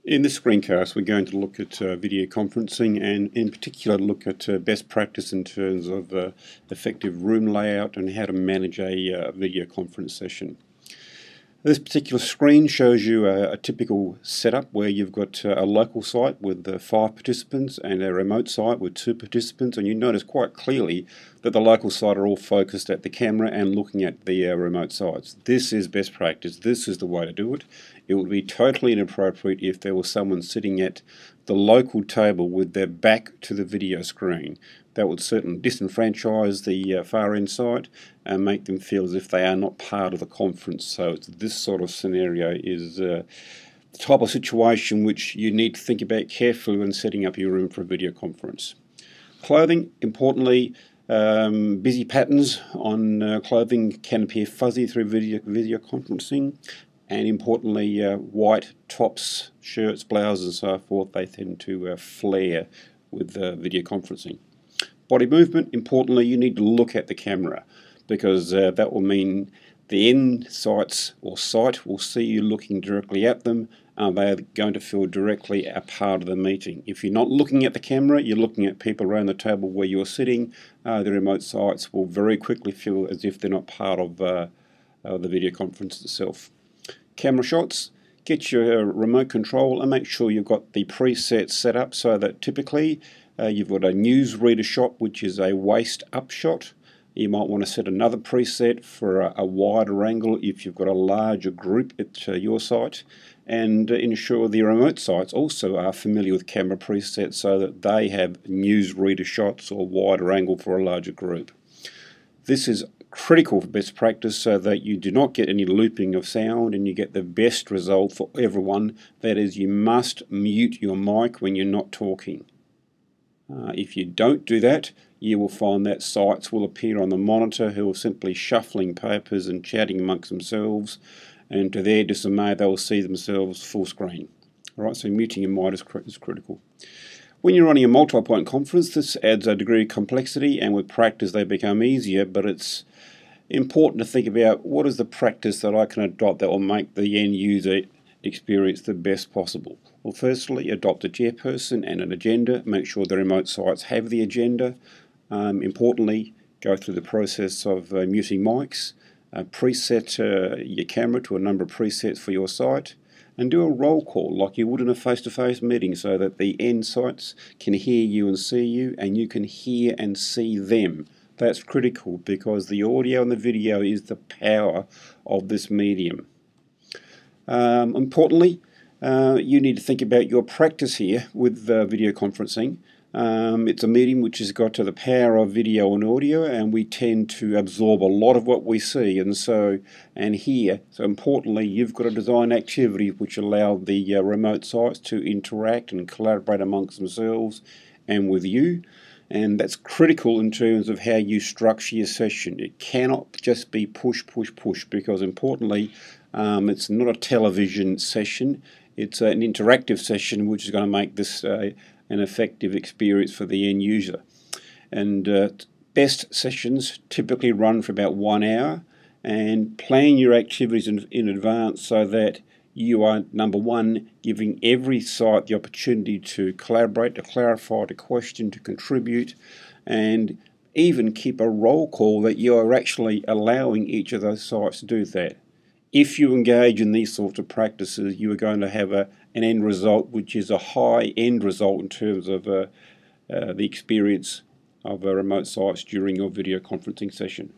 In this screencast, we're going to look at video conferencing and in particular look at best practice in terms of effective room layout and how to manage a video conference session. This particular screen shows you a typical setup where you've got a local site with 5 participants and a remote site with 2 participants, and you notice quite clearly that the local site are all focused at the camera and looking at the remote sites. This is best practice. This is the way to do it. It would be totally inappropriate if there was someone sitting at the local table with their back to the video screen. That would certainly disenfranchise the far end site and make them feel as if they are not part of the conference. So this sort of scenario is the type of situation which you need to think about carefully when setting up your room for a video conference. Clothing, importantly, busy patterns on clothing can appear fuzzy through video conferencing, and importantly white tops, shirts, blouses and so forth, they tend to flare with video conferencing. Body movement, importantly, you need to look at the camera because that will mean the end sites or site will see you looking directly at them. They are going to feel directly a part of the meeting. If you're not looking at the camera, you're looking at people around the table where you're sitting, the remote sites will very quickly feel as if they're not part of the video conference itself. Camera shots. Get your remote control and make sure you've got the presets set up so that typically you've got a newsreader shot, which is a waist up shot. You might want to set another preset for a wider angle if you've got a larger group at your site, and ensure the remote sites also are familiar with camera presets so that they have newsreader shots or wider angle for a larger group. This is critical for best practice so that you do not get any looping of sound and you get the best result for everyone. That is, you must mute your mic when you're not talking. If you don't do that, you will find that sites will appear on the monitor who are simply shuffling papers and chatting amongst themselves, and to their dismay they will see themselves full screen. Alright, so muting your mic is critical. When you're running a multi-point conference, this adds a degree of complexity, and with practice they become easier, but it's important to think about what is the practice that I can adopt that will make the end user experience the best possible. Well, firstly, adopt a chairperson and an agenda. Make sure the remote sites have the agenda. Importantly, go through the process of muting mics, preset your camera to a number of presets for your site, and do a roll call like you would in a face-to-face meeting so that the end sites can hear you and see you, and you can hear and see them. That's critical because the audio and the video is the power of this medium. Importantly, you need to think about your practice here with video conferencing. It's a medium which has got to the power of video and audio, and we tend to absorb a lot of what we see and hear. So importantly, you've got to design activities which allow the remote sites to interact and collaborate amongst themselves and with you. And that's critical in terms of how you structure your session. It cannot just be push, push, push, because importantly, it's not a television session. It's an interactive session which is going to make this an effective experience for the end user. And best sessions typically run for about 1 hour, and plan your activities in advance so that you are, number one, giving every site the opportunity to collaborate, to clarify, to question, to contribute, and even keep a roll call that you are actually allowing each of those sites to do that. If you engage in these sorts of practices, you are going to have an end result which is a high end result in terms of the experience of remote sites during your video conferencing session.